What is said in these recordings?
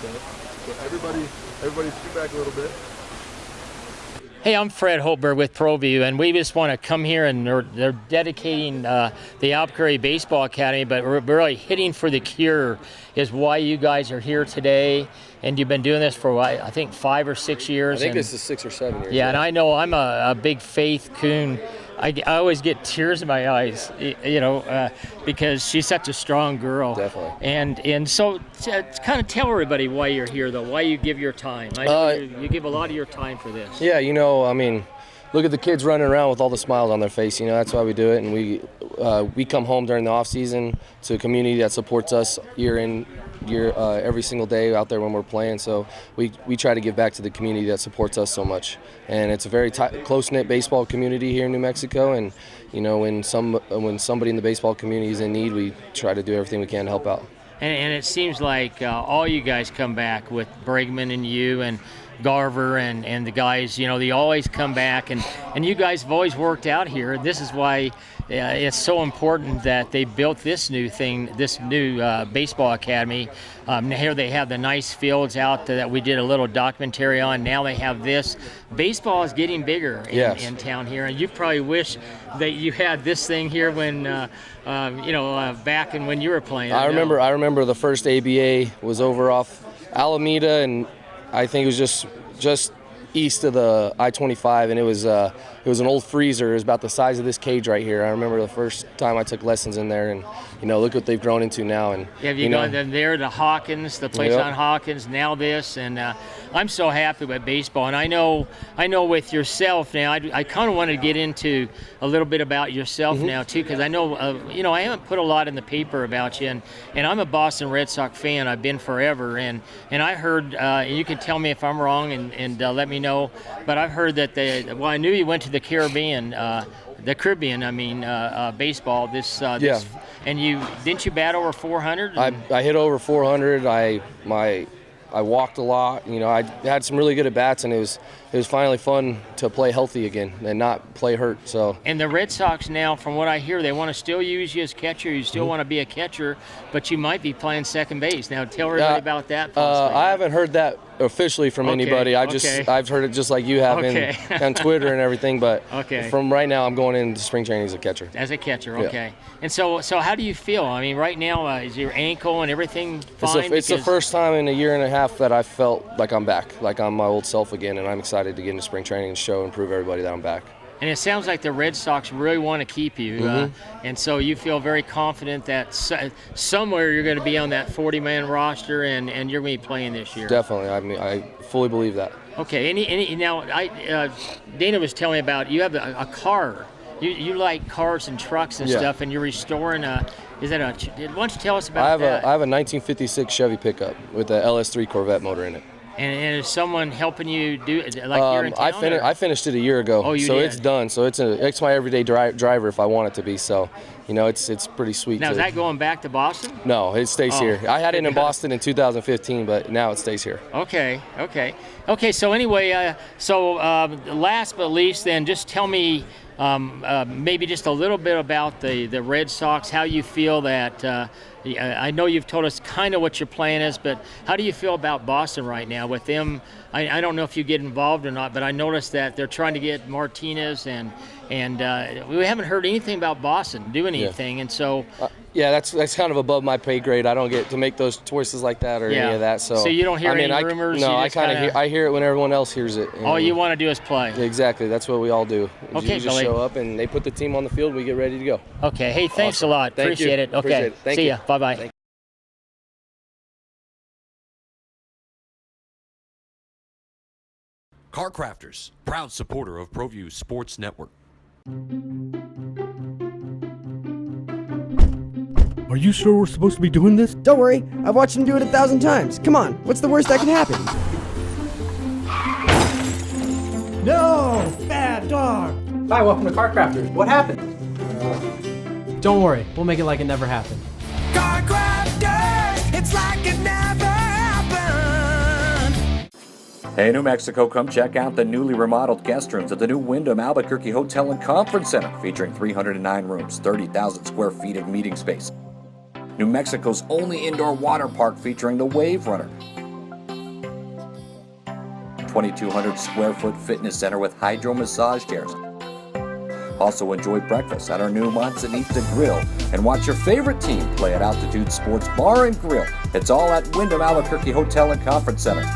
Okay. So everybody scoot back a little bit. Hey, I'm Fred Hultberg with ProView, and we just want to come here, and they're dedicating the Albuquerque Baseball Academy, but we're really hitting for the cure is why you guys are here today, and you've been doing this for, I think, 5 or 6 years. I think this is 6 or 7 years. Yeah, and I know I'm a big Faith Coon. I always get tears in my eyes, because she's such a strong girl. Definitely. And so kind of tell everybody why you're here, though, why you give your time. I know you give a lot of your time for this. Yeah, I mean, look at the kids running around with all the smiles on their face. That's why we do it. And we come home during the off season to a community that supports us year in, year every single day out there when we're playing. So we try to give back to the community that supports us so much. And it's a very close-knit baseball community here in New Mexico. And when somebody in the baseball community is in need, we try to do everything we can to help out. And it seems like all you guys come back with Bregman and you and Garver and the guys, they always come back, and you guys have always worked out here. This is why it's so important that they built this new thing, this new baseball academy. Here they have the nice fields out that we did a little documentary on. Now they have this. Baseball is getting bigger in town here, and you probably wish that you had this thing here when, back in when you were playing. I remember the first ABA was over off Alameda, and I think it was just east of the I-25, and it was an old freezer. It was about the size of this cage right here. I remember the first time I took lessons in there, and look what they've grown into now. And have you gone there to Hawkins, the place on Hawkins, now this, and I'm so happy with baseball. And I know with yourself now, I kind of want to get into a little bit about yourself now too, because I know I haven't put a lot in the paper about you, and I'm a Boston Red Sox fan. I've been forever, and I heard, and you can tell me if I'm wrong and let me know, but I've heard that I knew you went to the Caribbean, baseball. This and didn't you bat over 400? I hit over 400. I walked a lot. I had some really good at bats, and it was finally fun to play healthy again and not play hurt. So. And the Red Sox now, from what I hear, they want to still use you as catcher. You still want to be a catcher, but you might be playing second base. Now tell everybody about that. I haven't heard that officially from anybody. I've heard it just like you have on Twitter and everything. But from right now, I'm going into spring training as a catcher. As a catcher, okay. Yeah. And so how do you feel? I mean, right now, is your ankle and everything fine? It's the first time in a year and a half that I felt like I'm back, like I'm my old self again, and I'm excited to get into spring training and show and prove everybody that I'm back. And it sounds like the Red Sox really want to keep you, and so you feel very confident that somewhere you're going to be on that 40-man roster, and you're going to be playing this year. Definitely, I fully believe that. Okay, now Dana was telling me about you have a car. You like cars and trucks and stuff, and you're restoring why don't you tell us about that? I have a 1956 Chevy pickup with a LS3 Corvette motor in it. And is someone helping you do it? Like you're in town? I finished it a year ago. Oh, you did? It's done. So it's my everyday driver if I want it to be. So, it's pretty sweet. Now, is that going back to Boston? No, it stays here. I had it in Boston in 2015, but now it stays here. Okay. So anyway, last but least, then just tell me maybe just a little bit about the Red Sox, how you feel that I know you've told us kind of what your plan is, but how do you feel about Boston right now with them? I don't know if you get involved or not, but I noticed that they're trying to get Martinez, and we haven't heard anything about Boston doing anything, and so... that's kind of above my pay grade. I don't get to make those choices like that or any of that. So you don't hear any rumors? No, I hear it when everyone else hears it. All you want to do is play. Exactly. That's what we all do. Okay, you just show up, and they put the team on the field, and we get ready to go. Okay. Hey, thanks a lot. Appreciate it. Okay. Appreciate it. Thank See you. ya. Bye-bye. Car Crafters, proud supporter of ProView Sports Network. Are you sure we're supposed to be doing this? Don't worry, I've watched him do it 1,000 times. Come on, what's the worst that can happen? No! Bad dog! Hi, welcome to Car Crafters. What happened? Don't worry, we'll make it like it never happened. Car Crafters, it's like it never happened. Hey, New Mexico, come check out the newly remodeled guest rooms at the new Wyndham Albuquerque Hotel and Conference Center, featuring 309 rooms, 30,000 square feet of meeting space. New Mexico's only indoor water park featuring the Wave Runner. 2,200 square foot fitness center with hydro massage chairs. Also enjoy breakfast at our new Manzanita Grill and watch your favorite team play at Altitude Sports Bar and Grill. It's all at Wyndham Albuquerque Hotel and Conference Center.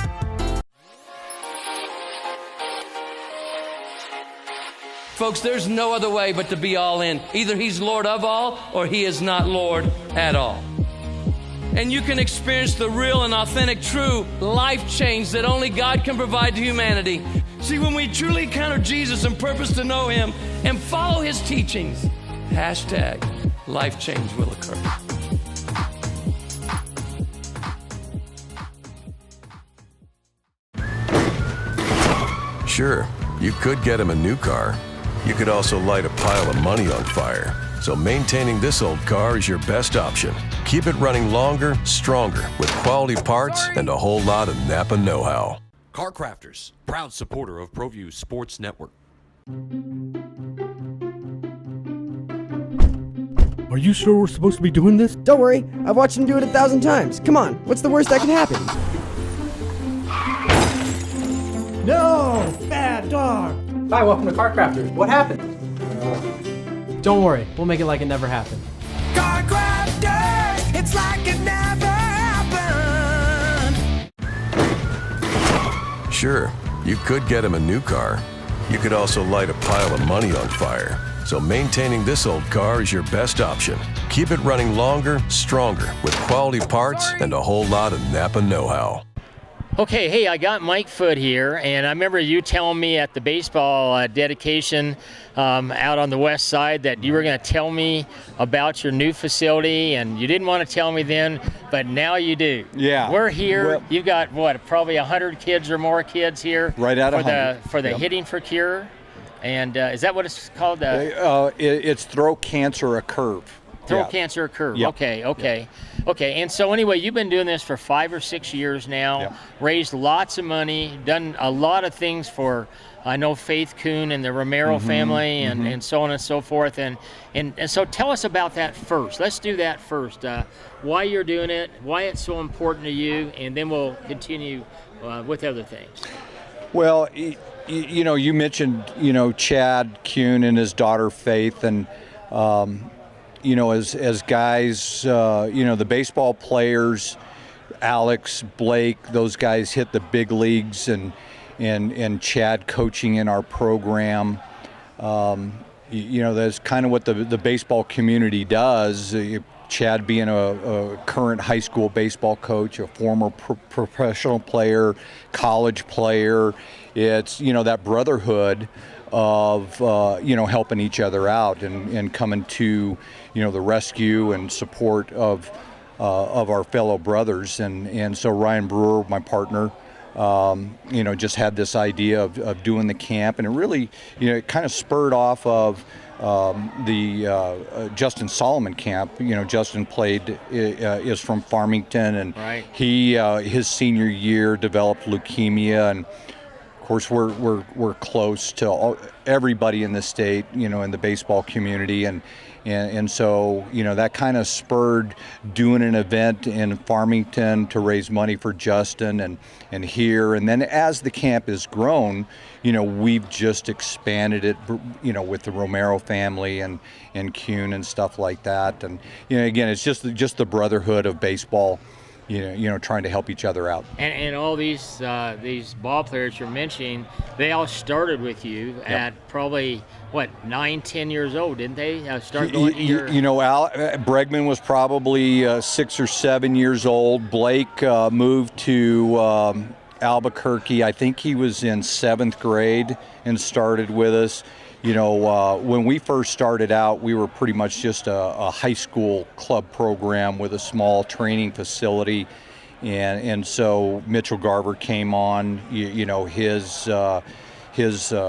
Folks, there's no other way but to be all in. Either he's Lord of all or he is not Lord at all. And you can experience the real and authentic, true life change that only God can provide to humanity. See, when we truly encounter Jesus and purpose to know him and follow his teachings, hashtag life change will occur. Sure, you could get him a new car. You could also light a pile of money on fire. So maintaining this old car is your best option. Keep it running longer, stronger, with quality parts and a whole lot of Napa know-how. Car Crafters, proud supporter of ProView Sports Network. Are you sure we're supposed to be doing this? Don't worry, I've watched him do it 1,000 times. Come on, what's the worst that could happen? No! Bad dog! Hi, welcome to Car Crafters. What happened? Don't worry, we'll make it like it never happened. Car crafters, it's like it never happened. Sure, you could get him a new car. You could also light a pile of money on fire. So maintaining this old car is your best option. Keep it running longer, stronger, with quality parts and a whole lot of Napa know-how. Okay, hey, I got Mike Foote here, and I remember you telling me at the baseball dedication out on the west side that you were going to tell me about your new facility, and you didn't want to tell me then, but now you do. Yeah. We're here. Well, You've got, what, probably 100 kids or more kids here? Right at 100. For the Yep. Hitting for Cure, and is that what it's called? It's Throat Cancer, a Curve. Throat Cancer Curve. Yep. Okay. And so anyway, you've been doing this for 5 or 6 years now. Yep. Raised lots of money, done a lot of things for, I know, Faith Kuhn and the Romero family, and so on and so forth. And so tell us about that first. Let's do that first. Why you're doing it, why it's so important to you, and then we'll continue with other things. Well, you mentioned, Chad Kuhn and his daughter Faith, and as guys, the baseball players, Alex, Blake, those guys hit the big leagues, and Chad coaching in our program. That's kind of what the baseball community does. Chad being a current high school baseball coach, a former professional player, college player. It's, that brotherhood of, helping each other out and coming to, the rescue and support of our fellow brothers. And so Ryan Brewer, my partner, just had this idea of doing the camp, and it really, it kind of spurred off of the Justin Solomon camp. Justin is from Farmington, and right. He his senior year developed leukemia, and of course we're close to everybody in the state, in the baseball community, and so that kind of spurred doing an event in Farmington to raise money for Justin and here, and then as the camp has grown, we've just expanded it, with the Romero family and Kuhn and stuff like that, and again, it's just the brotherhood of baseball, trying to help each other out. And all these ball players you're mentioning, they all started with you at probably 9-10 years old, didn't they? Start going to your... Bregman was probably 6 or 7 years old. Blake moved to Albuquerque. I think he was in 7th grade and started with us. When we first started out, we were pretty much just a high school club program with a small training facility, and so Mitchell Garver came on, his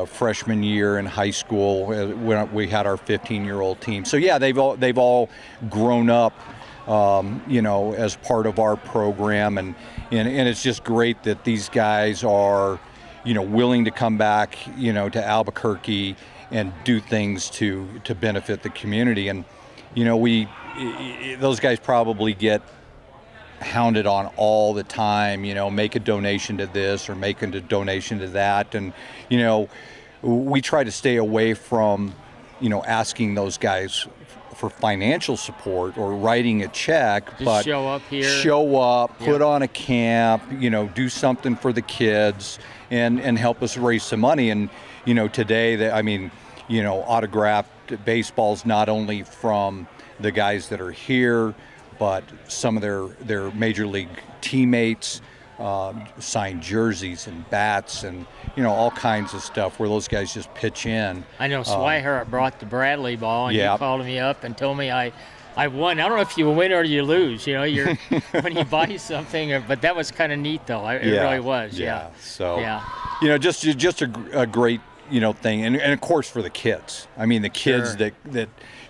freshman year in high school when we had our 15-year-old team. So yeah, they've all grown up, as part of our program, and it's just great that these guys are, willing to come back, to Albuquerque and do things to benefit the community. And those guys probably get hounded on all the time, make a donation to this or make a donation to that. And, we try to stay away from, asking those guys for financial support or writing a check. Just but show up here. Show up, put on a camp, do something for the kids and help us raise some money. And, today, autographed baseball's not only from the guys that are here, but some of their major league teammates, signed jerseys and bats and all kinds of stuff where those guys just pitch in. I know Swihart brought the Bradley ball, and you called me up and told me I won. I don't know if you win or you lose. You're when you buy something, but that was kind of neat though. It really was. Yeah. So just a great thing, and of course for the kids. I mean the kids that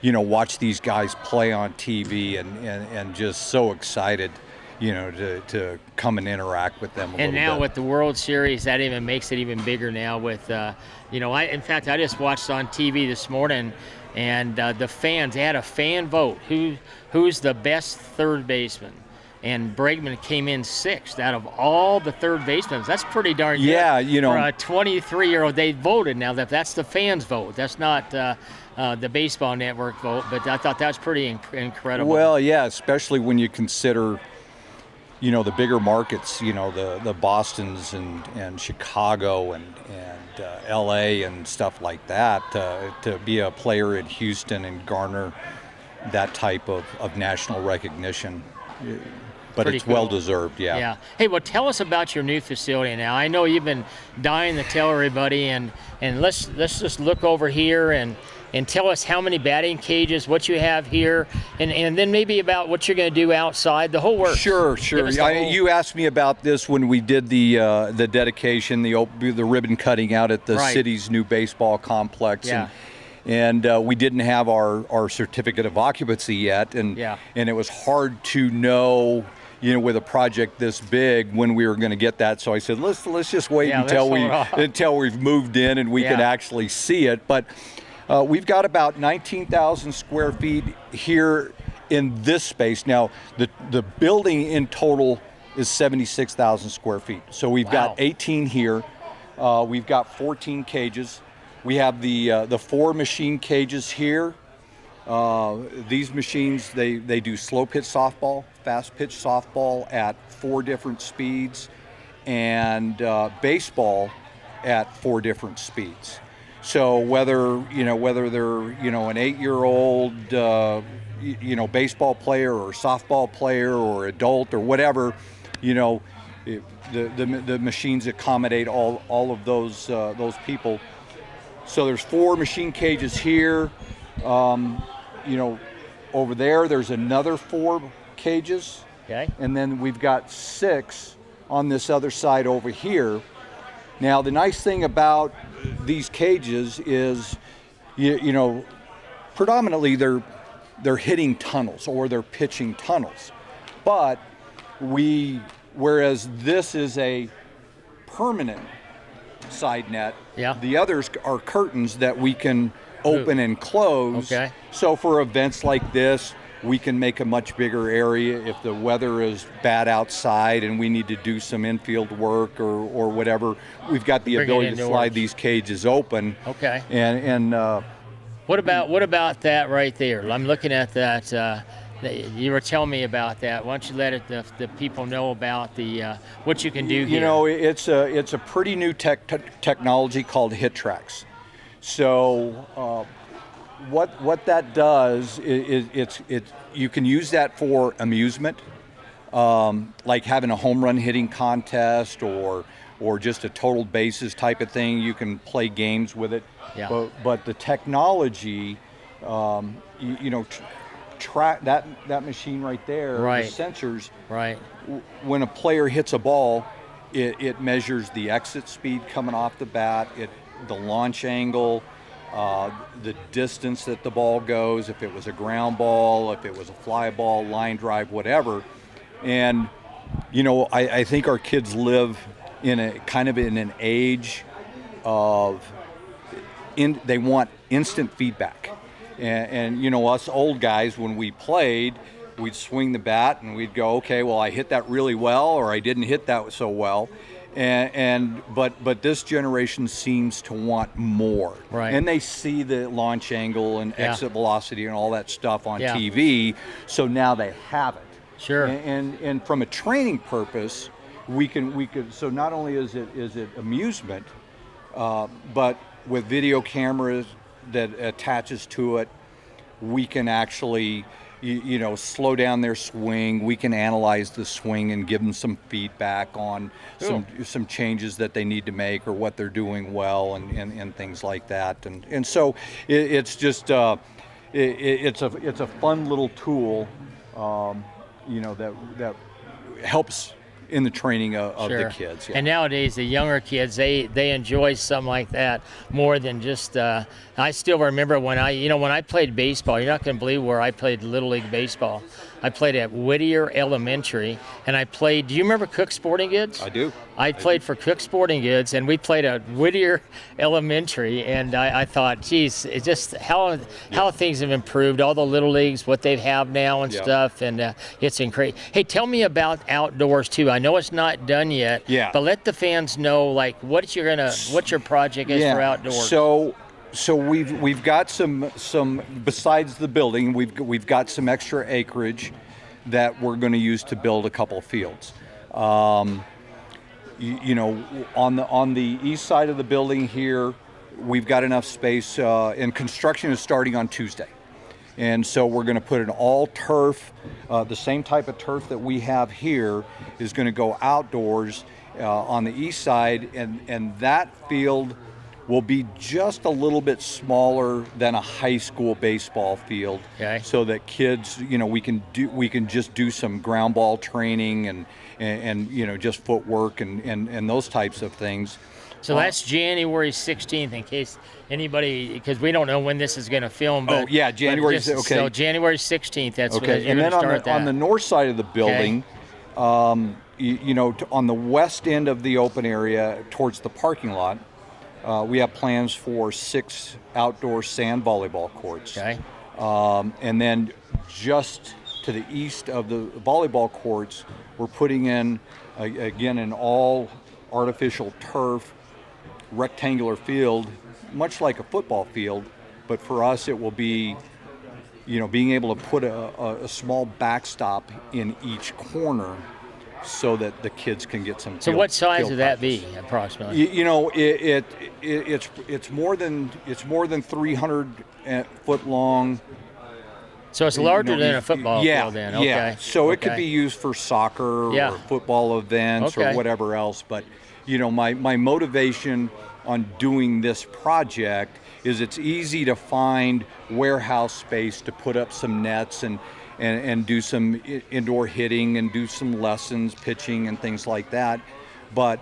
watch these guys play on TV and just so excited. To come and interact with them a little bit. And now with the World Series, that even makes it even bigger now with, in fact, I just watched on TV this morning, and the fans, they had a fan vote. Who's the best third baseman? And Bregman came in 6th out of all the third basemen. That's pretty darn good. Yeah, For a 23-year-old, they voted. Now, that's the fans' vote. That's not the Baseball Network vote, but I thought that was pretty incredible. Well, yeah, especially when you consider the bigger markets, the Bostons and Chicago and LA and stuff like that, to be a player in Houston and garner that type of national recognition. But Pretty it's cool. well deserved, yeah. Hey, well, tell us about your new facility now. I know you've been dying to tell everybody, and let's just look over here and tell us how many batting cages, what you have here, and then maybe about what you're going to do outside, the whole works. Sure. You asked me about this when we did the dedication, the ribbon cutting out at the city's new baseball complex. Yeah. And we didn't have our certificate of occupancy yet, and it was hard to know, with a project this big when we were going to get that. So I said, let's just wait until we've moved in and we can actually see it. But we've got about 19,000 square feet here in this space. Now, the building in total is 76,000 square feet. So we've got 18 here. We've got 14 cages. We have the 4 machine cages here. These machines, they do slow pitch softball, fast pitch softball at 4 different speeds, and baseball at 4 different speeds. So whether they're an 8-year-old baseball player or softball player or adult or whatever, the machines accommodate all of those people. So there's 4 machine cages here. Over there's another 4 cages. Okay. And then we've got 6 on this other side over here. Now, the nice thing about these cages is, predominantly they're hitting tunnels or they're pitching tunnels. But whereas this is a permanent side net, the others are curtains that we can open and close. Okay. So for events like this, we can make a much bigger area if the weather is bad outside and we need to do some infield work or whatever. We've got the ability to slide these cages open. Okay. And what about that right there? I'm looking at that. You were telling me about that. Why don't you let the people know about what you can do here? It's a pretty new technology called Hit Tracks. So what that does is you can use that for amusement, like having a home run hitting contest or just a total bases type of thing. You can play games with it. Yeah. But the technology, track that machine right there, the sensors. Right. When a player hits a ball, it measures the exit speed coming off the bat, the launch angle, the distance that the ball goes, if it was a ground ball, if it was a fly ball, line drive, whatever. And I think our kids live in an age of they want instant feedback. And us old guys, when we played, we'd swing the bat and we'd go, okay, well, I hit that really well, or I didn't hit that so well. But this generation seems to want more. Right. And they see the launch angle and exit velocity and all that stuff on Yeah. TV, so now they have it. Sure. And from a training purpose, we could. So not only is it amusement, but with video cameras that attaches to it, we can actually, slow down their swing. We can analyze the swing and give them some feedback on some changes that they need to make or what they're doing well and things like that. And so it's just it's a fun little tool, that helps in the training of Sure. the kids. And nowadays, the younger kids, they enjoy something like that more than just. I still remember when I played baseball. You're not going to believe where I played Little League baseball. I played at Whittier Elementary, and I played. Do you remember Cook Sporting Goods? I do. I played for Cook Sporting Goods, and we played at Whittier Elementary, and I thought, geez, it's just how things have improved, all the little leagues, what they have now and stuff, and it's incredible. Hey, tell me about outdoors too. I know it's not done yet, but let the fans know like what your project is for outdoors. So we've got some besides the building, we've got some extra acreage that we're going to use to build a couple of fields. On the east side of the building here, we've got enough space, and construction is starting on Tuesday. And so we're going to put an all turf, the same type of turf that we have here is going to go outdoors on the east side, and that field will be just a little bit smaller than a high school baseball field, so that kids, we can just do some ground ball training and just footwork and those types of things. So that's January 16th, in case anybody, because we don't know when this is going to film. But, January. Okay. So January 16th. That's okay. When you're and then start on the north side of the building, on the west end of the open area towards the parking lot, we have plans for 6 outdoor sand volleyball courts. Okay. And then just to the east of the volleyball courts, we're putting in, again, an all artificial turf rectangular field, much like a football field, but for us it will be, being able to put a small backstop in each corner so that the kids can get some. So what size would that be approximately? It's more than 300 foot long. So it's larger than a football field then. Okay. Yeah. So it could be used for soccer or football events or whatever else. But my motivation on doing this project is it's easy to find warehouse space to put up some nets and do some indoor hitting and do some lessons, pitching and things like that. But,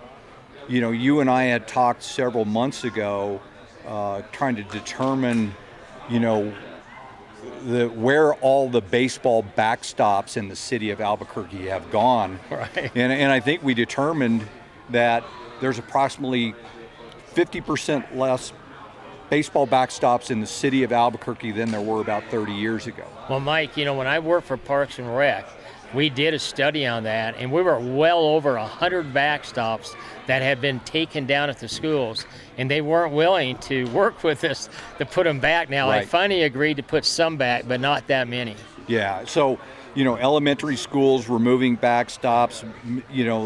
you and I had talked several months ago trying to determine, where all the baseball backstops in the city of Albuquerque have gone. Right. And I think we determined that there's approximately 50% less baseball backstops in the city of Albuquerque than there were about 30 years ago. Well, Mike, when I worked for Parks and Rec, we did a study on that, and we were well over 100 backstops that had been taken down at the schools, and they weren't willing to work with us to put them back. Now, I finally agreed to put some back, but not that many. Yeah, so, elementary schools removing backstops,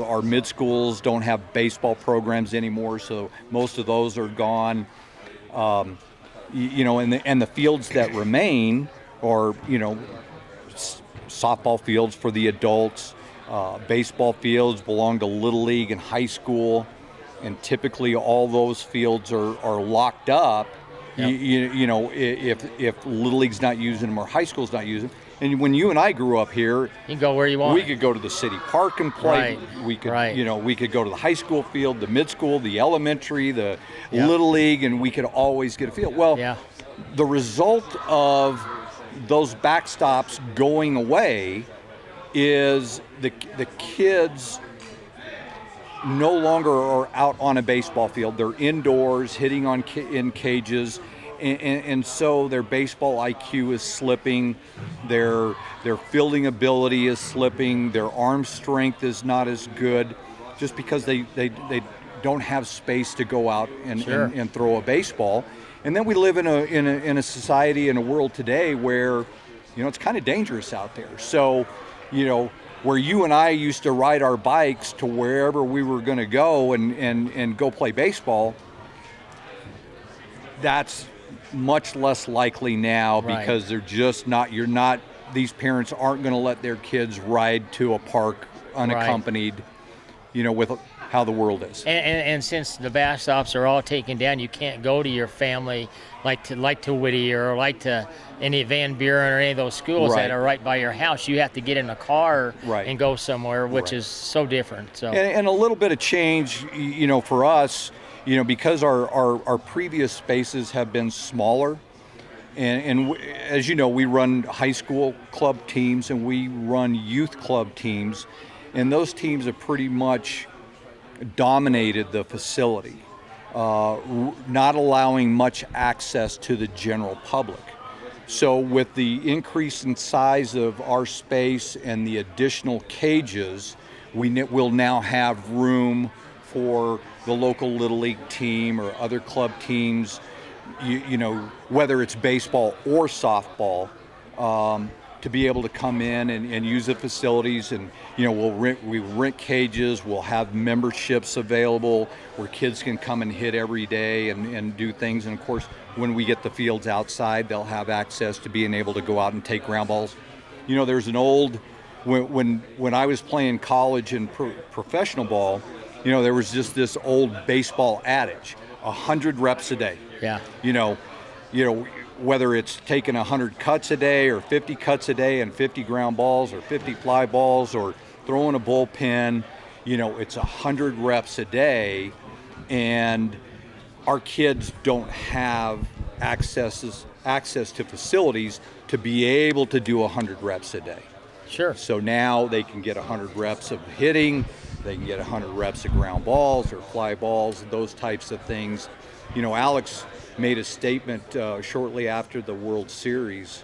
our mid schools don't have baseball programs anymore, so most of those are gone. And the fields that remain are, softball fields for the adults. Baseball fields belong to Little League and high school, and typically all those fields are locked up. Yep. If Little League's not using them or high school's not using them. And when you and I grew up here, you can go where you want. We could go to the city park and play. Right. We could, we could go to the high school field, the mid school, the elementary, the Little League, and we could always get a field. Well, the result of those backstops going away is the kids no longer are out on a baseball field. They're indoors, hitting in cages, and so their baseball IQ is slipping, their fielding ability is slipping, their arm strength is not as good, just because they don't have space to go out and throw a baseball. And then we live in a society, in a world today where, it's kind of dangerous out there. So, where you and I used to ride our bikes to wherever we were going to go and go play baseball, that's much less likely now, because they're just not, these parents aren't going to let their kids ride to a park unaccompanied, with how the world is. And since the bass stops are all taken down, you can't go to your family like to Whittier or like to any Van Buren or any of those schools that are right by your house. You have to get in a car and go somewhere, which is so different. So and a little bit of change, for us, because our previous spaces have been smaller, and as you know, we run high school club teams and we run youth club teams, and those teams have pretty much dominated the facility, not allowing much access to the general public. So with the increase in size of our space and the additional cages, we'll now have room for the local Little League team or other club teams, whether it's baseball or softball, to be able to come in and use the facilities. And we rent cages, we'll have memberships available where kids can come and hit every day and do things. And of course, when we get the fields outside, they'll have access to being able to go out and take ground balls. There's an old, when I was playing college and professional ball, there was just this old baseball adage, 100 reps a day. Yeah. Whether it's taking 100 cuts a day or 50 cuts a day and 50 ground balls or 50 fly balls or throwing a bullpen, it's 100 reps a day, and our kids don't have access to facilities to be able to do 100 reps a day. Sure. So now they can get 100 reps of hitting, they can get 100 reps of ground balls or fly balls, those types of things. Alex made a statement shortly after the World Series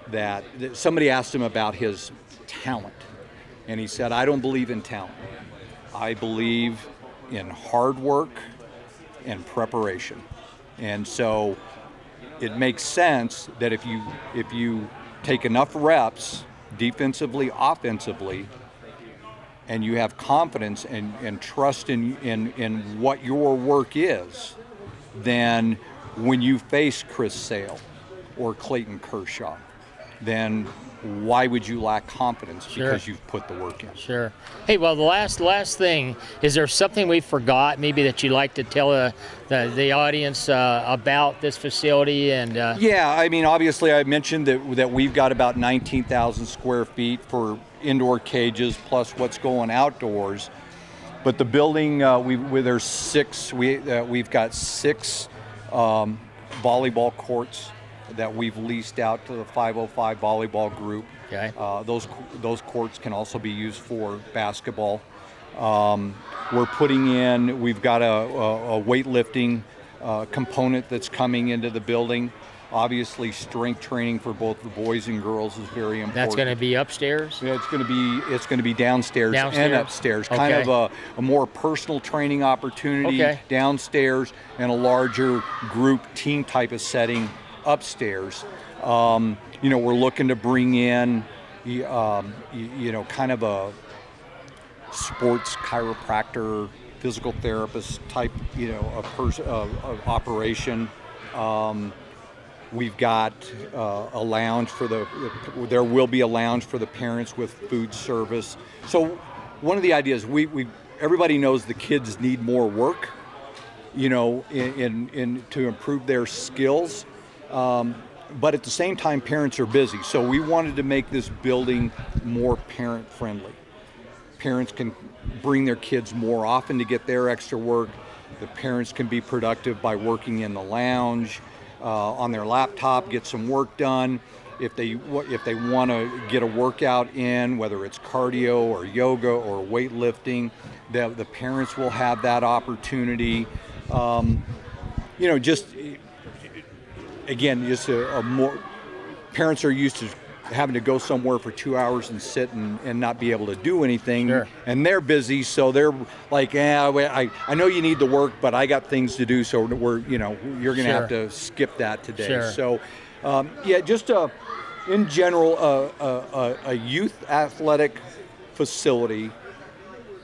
that somebody asked him about his talent, and he said, "I don't believe in talent. I believe in hard work and preparation." And so it makes sense that if you take enough reps defensively, offensively, and you have confidence and trust in what your work is, then when you face Chris Sale or Clayton Kershaw, then why would you lack confidence? Because you've put the work in. Sure. Hey, well, the last thing, is there something we forgot maybe that you'd like to tell the audience about this facility? And Yeah, I mean, obviously I mentioned that we've got about 19,000 square feet for indoor cages plus what's going outdoors. But the building, there's six. We've got six volleyball courts that we've leased out to the 505 volleyball group. Okay. Those courts can also be used for basketball. We've got a weightlifting component that's coming into the building. Obviously, strength training for both the boys and girls is very important. That's going to be upstairs? Yeah, it's going to be downstairs and upstairs. Okay. Kind of a more personal training opportunity downstairs, and a larger group team type of setting upstairs. We're looking to bring in, kind of a sports chiropractor, physical therapist type, of operation. We've got a lounge there will be a lounge for the parents with food service. So one of the ideas, everybody knows the kids need more work, in to improve their skills. But at the same time, parents are busy. So we wanted to make this building more parent friendly. Parents can bring their kids more often to get their extra work. The parents can be productive by working in the lounge, on their laptop, get some work done. If they want to get a workout in, whether it's cardio or yoga or weightlifting, the parents will have that opportunity. again, just a more, parents are used to having to go somewhere for 2 hours and sit and not be able to do anything. Sure. And they're busy, so they're like, I know you need to work, but I got things to do, so you're going to have to skip that today. Sure. So, just in general, a youth athletic facility,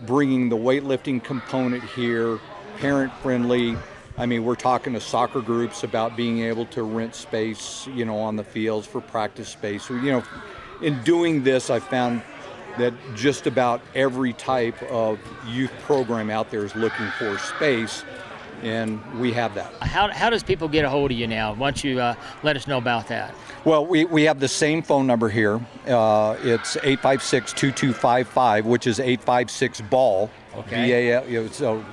bringing the weightlifting component here, parent-friendly. I mean, we're talking to soccer groups about being able to rent space, on the fields for practice space. So, in doing this, I found that just about every type of youth program out there is looking for space, and we have that. How does people get a hold of you now? Why don't you let us know about that? Well, we have the same phone number here. It's 856-2255, which is 856-BALL. Okay. BAL, so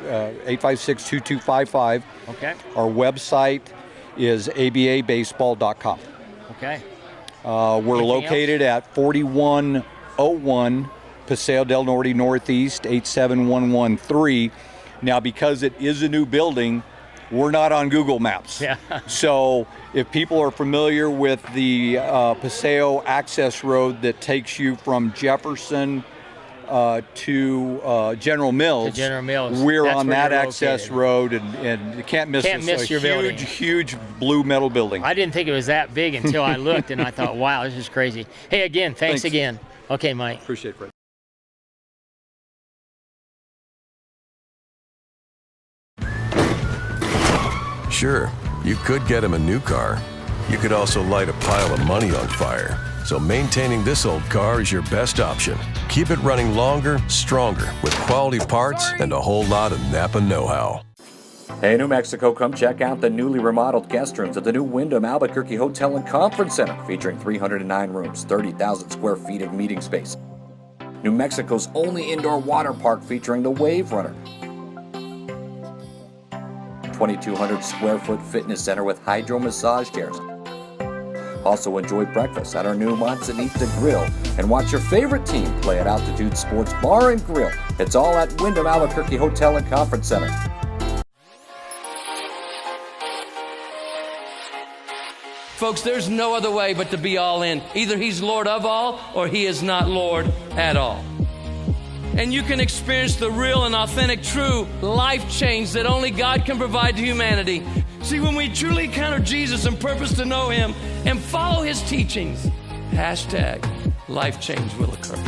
856-2255. Okay. Our website is ababaseball.com. Okay. We're Anything located at 4101 Paseo del Norte Northeast, 87113. Now, because it is a new building, we're not on Google Maps. Yeah. So if people are familiar with the Paseo access road that takes you from Jefferson to General Mills, we're That's on where that you're access located. road, and you can't miss Can't miss your building. huge blue metal building. I didn't think it was that big until I looked, and I thought, wow, this is crazy. Hey, again, thanks again. Okay, Mike. Appreciate it, Fred. Sure, you could get him a new car. You could also light a pile of money on fire. So maintaining this old car is your best option. Keep it running longer, stronger, with quality parts and a whole lot of Napa know-how. Hey, New Mexico, come check out the newly remodeled guest rooms at the new Wyndham Albuquerque Hotel and Conference Center, featuring 309 rooms, 30,000 square feet of meeting space. New Mexico's only indoor water park featuring the Wave Runner. 2,200 square foot fitness center with hydro massage chairs. Also enjoy breakfast at our new Manzanita Grill and watch your favorite team play at Altitude Sports Bar and Grill. It's all at Wyndham Albuquerque Hotel and Conference Center. Folks, there's no other way but to be all in. Either he's Lord of all or he is not Lord at all. And you can experience the real and authentic, true life change that only God can provide to humanity. See, when we truly encounter Jesus and purpose to know him and follow his teachings, # life change will occur.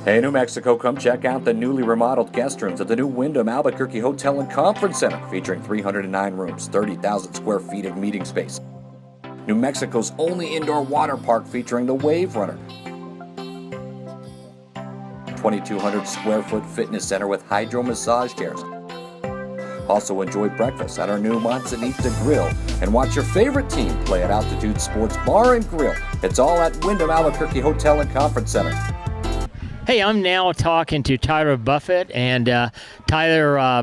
Hey, New Mexico, come check out the newly remodeled guest rooms at the new Wyndham Albuquerque Hotel and Conference Center, featuring 309 rooms, 30,000 square feet of meeting space. New Mexico's only indoor water park featuring the Wave Runner. 2,200 square foot fitness center with hydro massage chairs. Also enjoy breakfast at our new Manzanita Grill and watch your favorite team play at Altitude Sports Bar and Grill. It's all at Wyndham Albuquerque Hotel and Conference Center. Hey, I'm now talking to Tyler Buffett, and Tyler,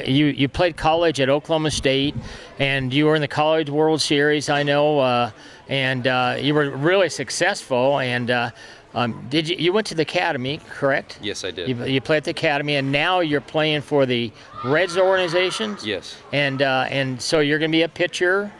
you played college at Oklahoma State, and you were in the College World Series, I know, and you were really successful. And you went to the Academy, correct? Yes, I did. You played at the Academy, and now you're playing for the Reds organizations. Yes. And so you're going to be a pitcher.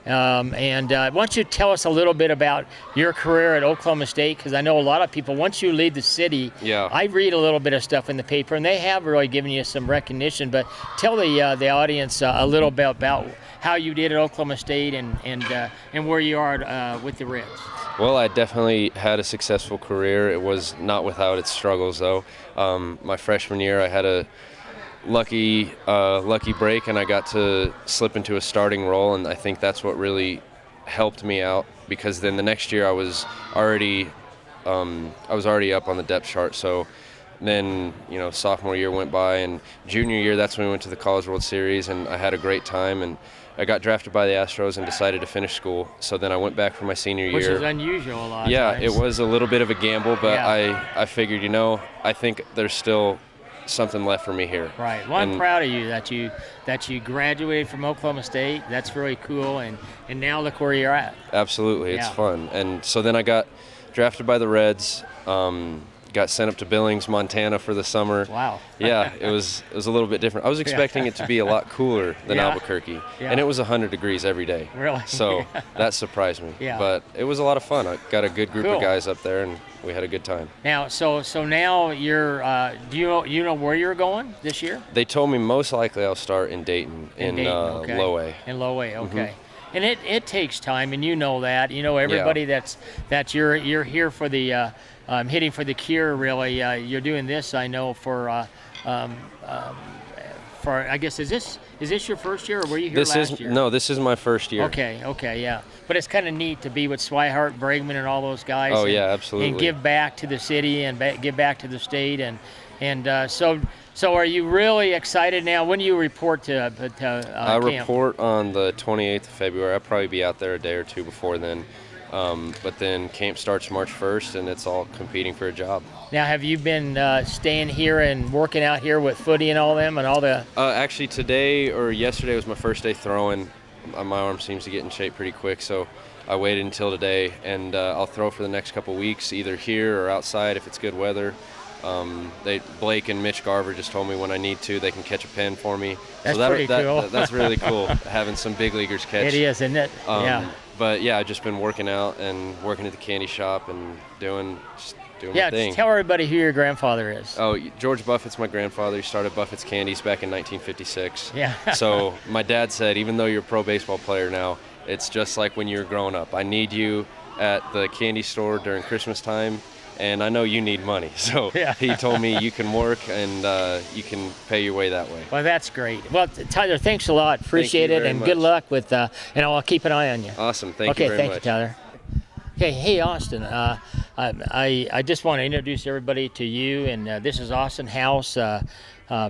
Why don't you tell us a little bit about your career at Oklahoma State? Because I know a lot of people, once you leave the city, I read a little bit of stuff in the paper, and they have really given you some recognition. But tell the audience a little bit about how you did at Oklahoma State and where you are with the Reds. Well, I definitely had a successful career. It was not without its struggles, though. My freshman year, I had a lucky break, and I got to slip into a starting role, and I think that's what really helped me out, because then the next year I was already up on the depth chart. So then, sophomore year went by, and junior year, that's when we went to the College World Series, and I had a great time, and I got drafted by the Astros and decided to finish school. So then I went back for my senior year. Which is unusual a lot of Yeah, times. it was a little bit of a gamble, but I figured, I think there's still something left for me here. Right. Well, I'm proud of you that you graduated from Oklahoma State. That's really cool, and now look where you're at. Absolutely, it's fun. And so then I got drafted by the Reds. Got sent up to Billings, Montana for the summer. Wow. Yeah, it was a little bit different. I was expecting it to be a lot cooler than Albuquerque, and it was 100 degrees every day. Really? So that surprised me. Yeah. But it was a lot of fun. I got a good group of guys up there, and we had a good time. Now, so now you're. Do you know where you're going this year? They told me most likely I'll start in Dayton, okay. Low A. In Low A, okay. Mm-hmm. And it takes time, and you know that. Everybody that you're here for the. Hitting for the cure, really. You're doing this, I know, for I guess, is this your first year, or were you here last year? No, this is my first year. Okay, yeah. But it's kind of neat to be with Swihart, Bregman, and all those guys. Oh, yeah, absolutely. And give back to the city and give back to the state. So are you really excited now? When do you report to I camp? report on the 28th of February. I'll probably be out there a day or two before then. But then camp starts March 1st, and it's all competing for a job. Now, have you been staying here and working out here with Foote and all them and all the? Actually, today or yesterday was my first day throwing. My arm seems to get in shape pretty quick, so I waited until today, and I'll throw for the next couple weeks, either here or outside if it's good weather. Blake and Mitch Garver just told me when I need to, they can catch a pen for me. That's so pretty cool. That's really cool, having some big leaguers catch. It is, isn't it? Yeah. But yeah, I've just been working out and working at the candy shop and doing my thing. Just tell everybody who your grandfather is. Oh, George Buffett's my grandfather. He started Buffett's Candies back in 1956. Yeah. So my dad said, even though you're a pro baseball player now, it's just like when you were growing up. I need you at the candy store during Christmas time, and I know you need money. So he told me you can work and you can pay your way that way. Well, that's great. Well, Tyler, thanks a lot. Appreciate it, and good luck with. And I'll keep an eye on you. Awesome. Thank you very much. Okay, thank you, Tyler. Okay, hey Austin. I just want to introduce everybody to you, and this is Austin House,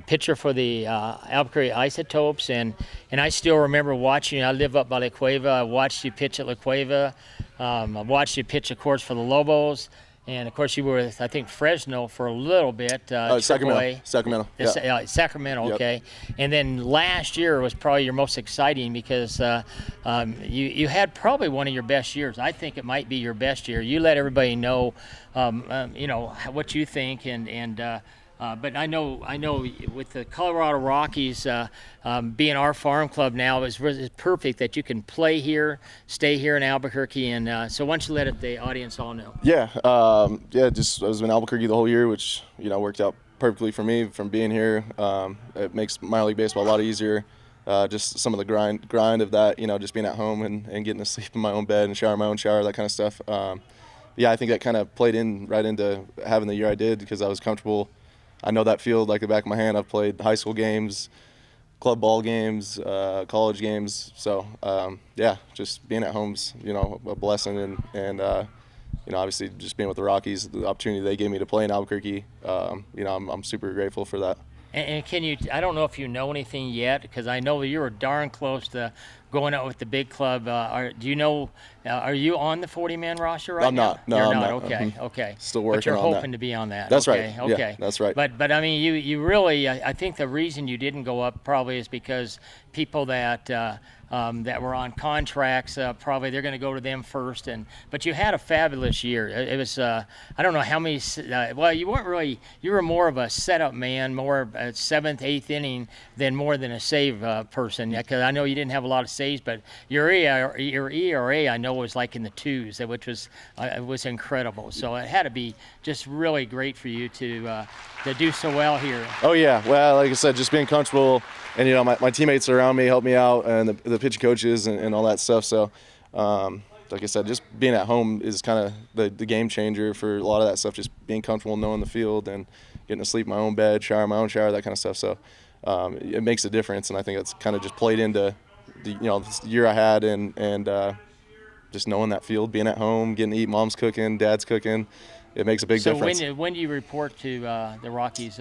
pitcher for the Albuquerque Isotopes, and I still remember watching you. I live up by La Cueva. I watched you pitch at La Cueva. I watched you pitch, of course, for the Lobos. And, of course, you were with, I think, Fresno for a little bit. Sacramento. Sacramento, okay. Yep. And then last year was probably your most exciting because you had probably one of your best years. I think it might be your best year. You let everybody know, what you think. But I know with the Colorado Rockies being our farm club now is perfect that you can play here, stay here in Albuquerque, and so why don't you let the audience all know? Just I was in Albuquerque the whole year, which worked out perfectly for me from being here. It makes minor league baseball a lot easier. Just some of the grind of that, just being at home and getting to sleep in my own bed and shower in my own shower, that kind of stuff. yeah, I think that kind of played right into having the year I did because I was comfortable. I know that field like the back of my hand. I've played high school games, club ball games, college games. So yeah, just being at home's a blessing, and obviously just being with the Rockies, the opportunity they gave me to play in Albuquerque, I'm super grateful for that. And can you? I don't know if you know anything yet, because I know you were darn close to going out with the big club. Do you know? Are you on the 40-man roster right now? I'm not. No, You're I'm not. not. Okay, okay. Still working on that. But you're hoping to be on that. That's okay, right. Okay. Yeah, that's right. But I mean, you really. I think the reason you didn't go up probably is because people that were on contracts, probably they're going to go to them first. But you had a fabulous year. It was I don't know how many. Well, you weren't really. You were more of a setup man, more seventh, eighth inning than more than a save person. Because I know you didn't have a lot of saves, but your ERA I know was like in the twos, which was it was incredible. So it had to be just really great for you to do so well here. Oh yeah, well, like I said, just being comfortable, and my teammates around me help me out, and the pitching coaches and all that stuff. So, like I said, just being at home is kind of the game changer for a lot of that stuff. Just being comfortable, knowing the field, and getting to sleep in my own bed, shower in my own shower, that kind of stuff. So, it makes a difference, and I think that's kind of just played into the year I had, and just knowing that field, being at home, getting to eat mom's cooking, dad's cooking, it makes a big difference. So when do you report to the Rockies?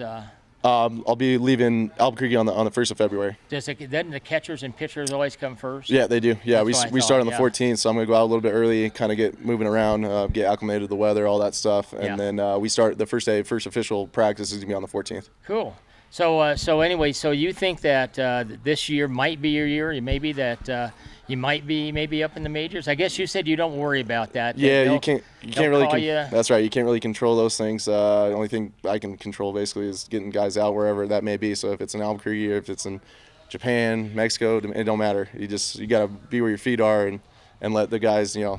I'll be leaving Albuquerque on the 1st of February. Doesn't the catchers and pitchers always come first? Yeah, they do. Yeah, we start on the 14th, so I'm going to go out a little bit early, kind of get moving around, get acclimated to the weather, all that stuff, and then we start the first official practice is going to be on the 14th. Cool. So anyway, so you think that this year might be your year? Maybe that you might be maybe up in the majors. I guess you said you don't worry about that. Yeah, you can't really. That's right. You can't really control those things. The only thing I can control basically is getting guys out wherever that may be. So if it's in Albuquerque or if it's in Japan, Mexico, it don't matter. You got to be where your feet are and let the guys, that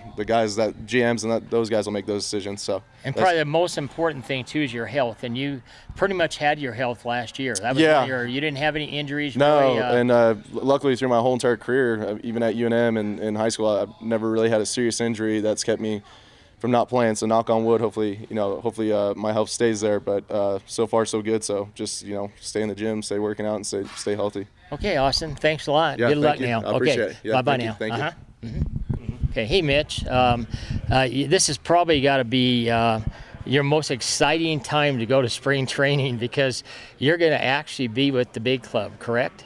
GMs and those guys will make those decisions. So. And probably the most important thing too is your health, and you pretty much had your health last year. That was you didn't have any injuries. No, really, and luckily through my whole entire career, even at UNM and in high school, I've never really had a serious injury that's kept me from not playing. So knock on wood, hopefully my health stays there. But so far so good. So just stay in the gym, stay working out, and stay healthy. Okay, Austin. Thanks a lot. Yeah, good luck you. now. I appreciate it. Yeah, bye now. Thank you. Mm-hmm. Okay, hey Mitch, this has probably got to be your most exciting time to go to spring training because you're going to actually be with the big club, correct?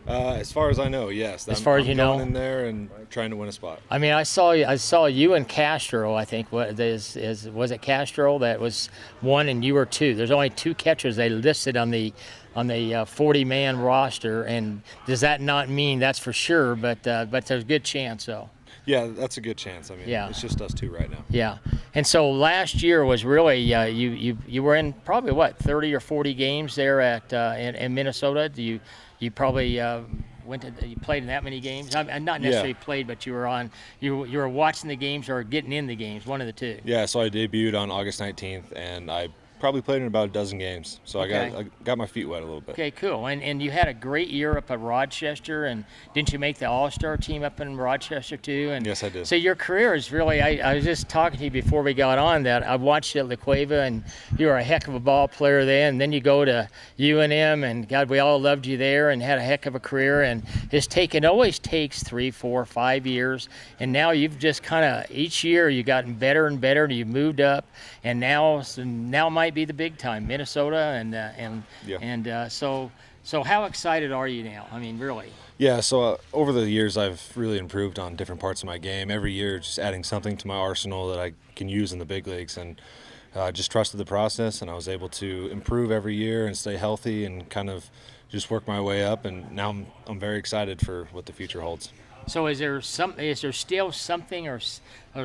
As far as I know, yes. As far as you know, going in there and trying to win a spot. I mean, I saw you and Castro. I think was it Castro that was one and you were two. There's only two catchers they listed on the 40-man roster, and does that not mean that's for sure? But there's a good chance though. Yeah, that's a good chance. I mean, it's just us two right now. Yeah, and so last year was really you were in probably 30 or 40 games there at in Minnesota. You probably you played in that many games? Not necessarily played, but you were watching the games or getting in the games, one of the two. Yeah, so I debuted on August 19th, and I probably played in about a dozen games, so I got my feet wet a little bit. Okay, cool. And you had a great year up at Rochester, and didn't you make the All-Star team up in Rochester too? And yes, I did. So your career is really, I was just talking to you before we got on that I watched you at La Cueva, and you were a heck of a ball player then, and then you go to UNM, and God, we all loved you there and had a heck of a career, and it always takes 3, 4, 5 years, and now you've just kind of, each year you've gotten better and better, and you've moved up, and now might be the big time, Minnesota, so how excited are you now? I mean, really? Yeah, so over the years I've really improved on different parts of my game. Every year just adding something to my arsenal that I can use in the big leagues, and just trusted the process, and I was able to improve every year and stay healthy and kind of just work my way up, and now I'm very excited for what the future holds. So is there still something or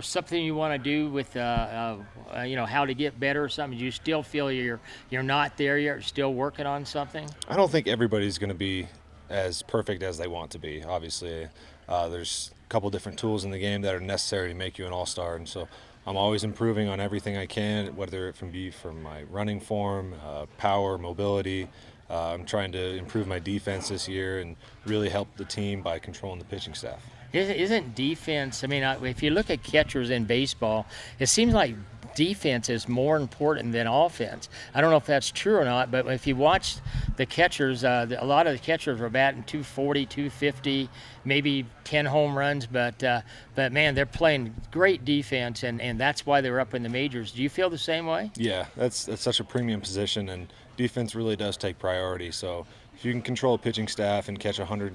something you want to do with how to get better or something? Do you still feel you're not there yet? You're still working on something? I don't think everybody's going to be as perfect as they want to be. Obviously, there's a couple different tools in the game that are necessary to make you an all-star, and so I'm always improving on everything I can, whether it be from my running form, power, mobility. I'm trying to improve my defense this year and really help the team by controlling the pitching staff. Isn't defense, I mean, if you look at catchers in baseball, it seems like defense is more important than offense. I don't know if that's true or not, but if you watch the catchers, a lot of the catchers are batting 240, 250, maybe 10 home runs, but man, they're playing great defense, and that's why they're up in the majors. Do you feel the same way? Yeah, that's such a premium position, and defense really does take priority. So if you can control a pitching staff and catch 100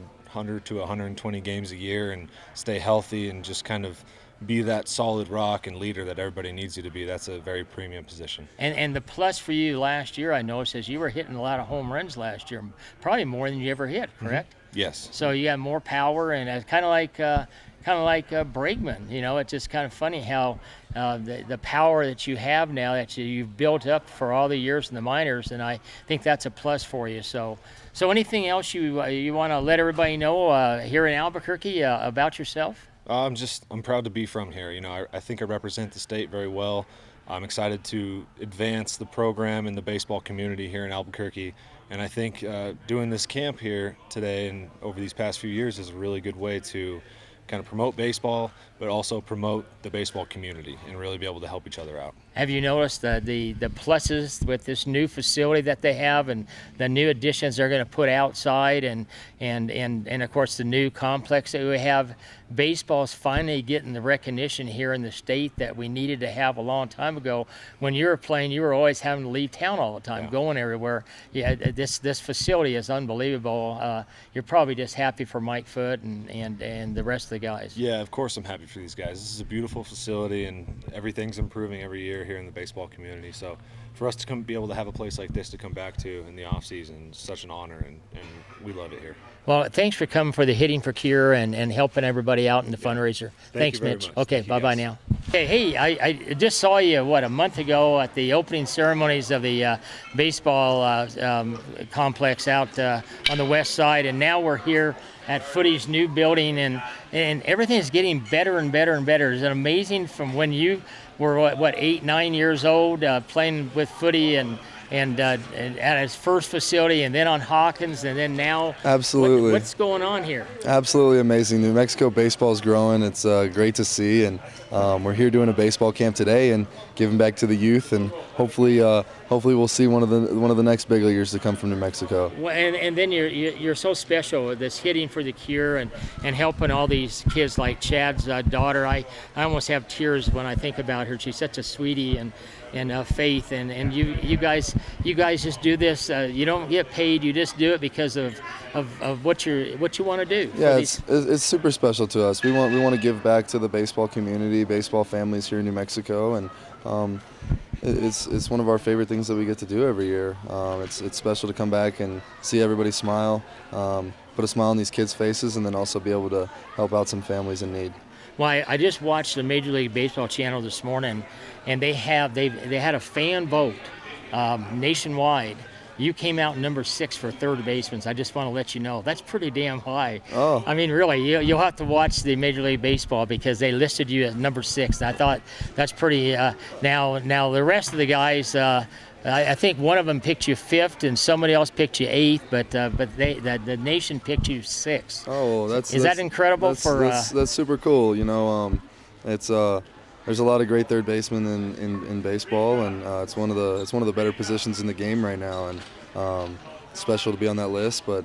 to 120 games a year and stay healthy and just kind of be that solid rock and leader that everybody needs you to be, that's a very premium position. And the plus for you last year, I noticed, is you were hitting a lot of home runs last year, probably more than you ever hit, correct? Mm-hmm. Yes. So you got more power, and it's kind of like Bregman. You know, it's just kind of funny how the power that you have now that you've built up for all the years in the minors, and I think that's a plus for you. So anything else you want to let everybody know here in Albuquerque about yourself? I'm proud to be from here. You know, I think I represent the state very well. I'm excited to advance the program in the baseball community here in Albuquerque. And I think doing this camp here today and over these past few years is a really good way to kind of promote baseball, but also promote the baseball community and really be able to help each other out. Have you noticed the pluses with this new facility that they have and the new additions they're going to put outside and of course the new complex that we have? Baseball's finally getting the recognition here in the state that we needed to have a long time ago. When you were playing, you were always having to leave town all the time, going everywhere. Yeah, this facility is unbelievable. You're probably just happy for Mike Foote and the rest of the guys. Yeah, of course I'm happy for these guys. This is a beautiful facility and everything's improving every year here in the baseball community. So for us to be able to have a place like this to come back to in the off season is such an honor, and we love it here. Well, thanks for coming for the Hitting for Cure and helping everybody out in the fundraiser. Thanks, Mitch. Much. Okay, bye-bye now. Hey, I just saw you, a month ago at the opening ceremonies of the baseball complex out on the west side, and now we're here at Footy's new building, and everything is getting better and better and better. Is it amazing from when you were, 8, 9 years old, playing with Footy and at his first facility, and then on Hawkins, and then now? Absolutely. What's going on here? Absolutely amazing. New Mexico baseball is growing. It's great to see, and we're here doing a baseball camp today and giving back to the youth, and hopefully we'll see one of the next big leaguers to come from New Mexico. Well, and then you're so special with this Hitting for the Cure and helping all these kids like Chad's daughter. I almost have tears when I think about her. She's such a sweetie, and Faith, and you guys just do this. You don't get paid. You just do it because of what you want to do. Yeah, it's super special to us. We want to give back to the baseball community, baseball families here in New Mexico, and it's one of our favorite things that we get to do every year. It's special to come back and see everybody smile, put a smile on these kids' faces, and then also be able to help out some families in need. Well, I just watched the Major League Baseball channel this morning, and they had a fan vote nationwide. You came out number 6 for third baseman. I just want to let you know that's pretty damn high. Oh. I mean, really, you'll have to watch the Major League Baseball because they listed you as number 6. I thought that's pretty. Now the rest of the guys. I think one of them picked you 5th and somebody else picked you 8th, but the nation picked you 6th. Oh, that's that incredible? That's super cool. You know, there's a lot of great third basemen in baseball, and it's one of the better positions in the game right now, and special to be on that list. But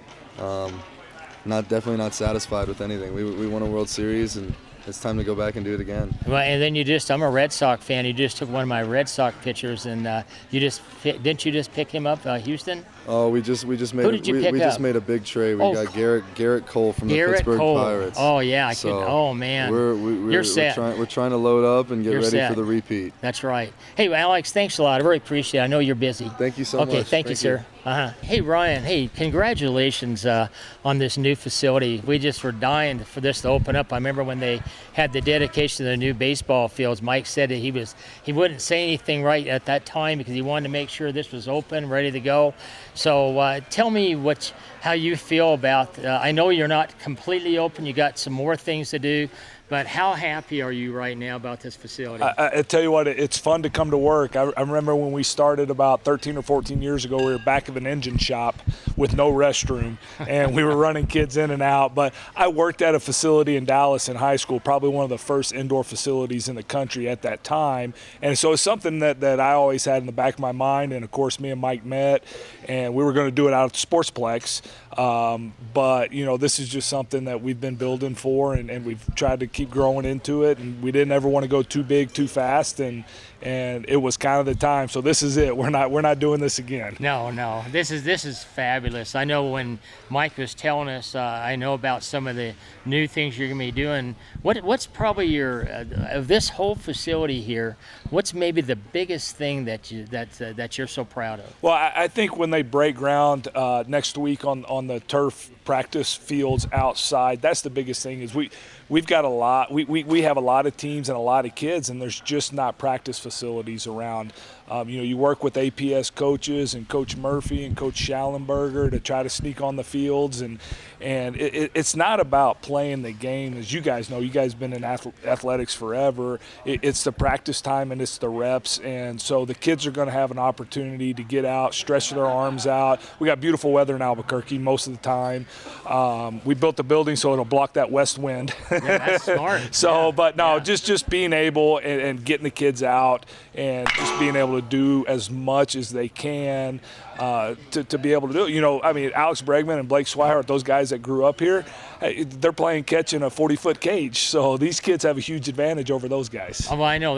definitely not satisfied with anything. We won a World Series, and it's time to go back and do it again. Well, and then I'm a Red Sox fan. You just took one of my Red Sox pitchers, and didn't you just pick him up, Houston? Oh, we just made. Who did you pick up? Just made a big trade. We got Garrett Cole from the Pittsburgh Pirates. Oh yeah, Oh man, you're set. We're trying to load up and get ready for the repeat. That's right. Hey, Alex, thanks a lot. I really appreciate it. I know you're busy. Thank you so much. Okay, thank you, sir. Hey, Ryan. Hey, congratulations on this new facility. We just were dying for this to open up. I remember when they had the dedication of the new baseball fields. Mike said that he wouldn't say anything right at that time because he wanted to make sure this was open, ready to go. So tell me how you feel about. I know you're not completely open. You got some more things to do, But how happy are you right now about this facility? I tell you what, it's fun to come to work. I remember when we started about 13 or 14 years ago, we were back of an engine shop with no restroom, and we were running kids in and out. But I worked at a facility in Dallas in high school, probably one of the first indoor facilities in the country at that time. And so it's something that I always had in the back of my mind. And, of course, me and Mike met, and we were going to do it out at the Sportsplex. But, you know, this is just something that we've been building for, and we've tried to keep growing into it, and we didn't ever want to go too big too fast, and it was kind of the time. So this is it. We're not doing this again. No, this is fabulous. I know when Mike was telling us, I know about some of the new things you're going to be doing. What's probably your of this whole facility here? What's maybe the biggest thing that you're so proud of? Well, I think when they break ground next week on the turf practice fields outside, that's the biggest thing. Is we've got a lot. We have a lot of teams and a lot of kids, and there's just not practice facilities around. You know, you work with APS coaches and Coach Murphy and Coach Schallenberger to try to sneak on the fields, and it's not about playing the game. As you guys know, you guys have been in athletics forever. It's the practice time and it's the reps, and so the kids are going to have an opportunity to get out, stretch their arms out. We got beautiful weather in Albuquerque most of the time. We built the building so it'll block that west wind. Yeah, that's smart. So, yeah. But no, just being able and getting the kids out and just being able to do as much as they can to be able to do it. You know, I mean, Alex Bregman and Blake Swihart, those guys that grew up here, they're playing catch in a 40-foot cage. So these kids have a huge advantage over those guys. Oh, well, I know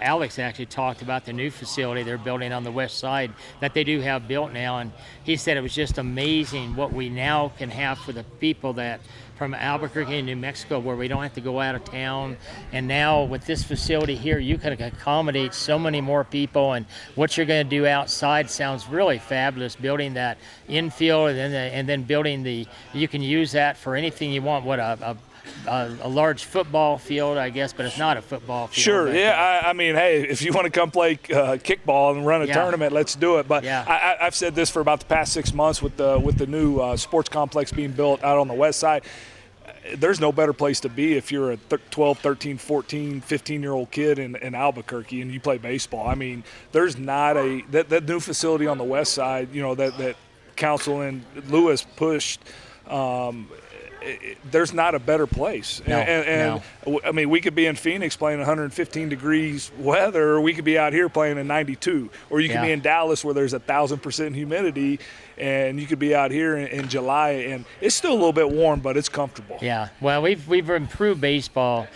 Alex actually talked about the new facility they're building on the west side that they do have built now, and he said it was just amazing what we now can have for the people that from Albuquerque, New Mexico, where we don't have to go out of town. And now with this facility here, you can accommodate so many more people, and what you're going to do outside sounds really fabulous, building that infield and then building you can use that for anything you want. What a large football field, I guess, but it's not a football field. Sure, yeah. I mean, hey, if you want to come play kickball and run a tournament, let's do it. But yeah. I've said this for about the past 6 months with the new sports complex being built out on the west side. There's no better place to be if you're a 12, 13, 14, 15-year-old kid in Albuquerque and you play baseball. I mean, there's not that new facility on the west side, you know, that Council and Lewis pushed. There's not a better place. No. I mean, we could be in Phoenix playing 115 degrees weather, or we could be out here playing in 92, or you could be in Dallas where there's 1,000% humidity, and you could be out here in July, and it's still a little bit warm, but it's comfortable. Yeah, well, we've improved baseball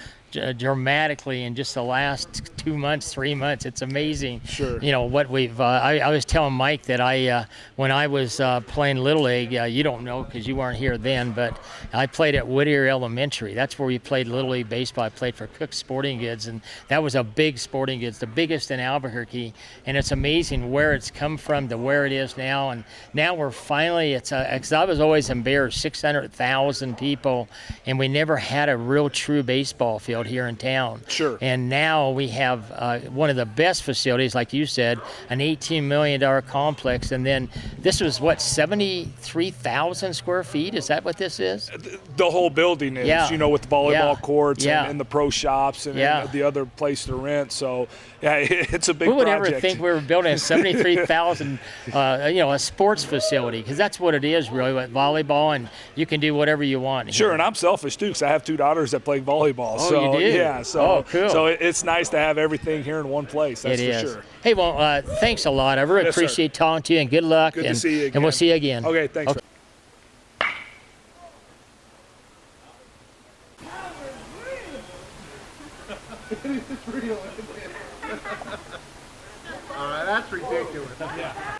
dramatically in just the last 2 months, 3 months. It's amazing. Sure. You know what we've. I was telling Mike that when I was playing Little League, you don't know because you weren't here then, but I played at Whittier Elementary. That's where we played Little League baseball. I played for Cook's Sporting Goods, and that was a big sporting goods, the biggest in Albuquerque. And it's amazing where it's come from to where it is now. And now we're finally. Because I was always embarrassed, 600,000 people, and we never had a real true baseball field here in town. Sure. And now we have one of the best facilities, like you said, an $18 million complex. And then this was, 73,000 square feet? Is that what this is? The whole building is, you know, with the volleyball courts and the pro shops and the other place to rent. So, yeah, it's a big project. Who would ever think we were building a 73,000, a sports facility? Because that's what it is, really, with volleyball, and you can do whatever you want. Sure, and I'm selfish, too, because I have 2 daughters that play volleyball. Oh, so, you do? Yeah, so, cool. So it's nice to have everything here in one place, that's for sure. Hey, well, thanks a lot. I really appreciate talking to you, and good luck. Good to see you again. And we'll see you again. Okay, thanks. Okay. All right, that's ridiculous. Yeah.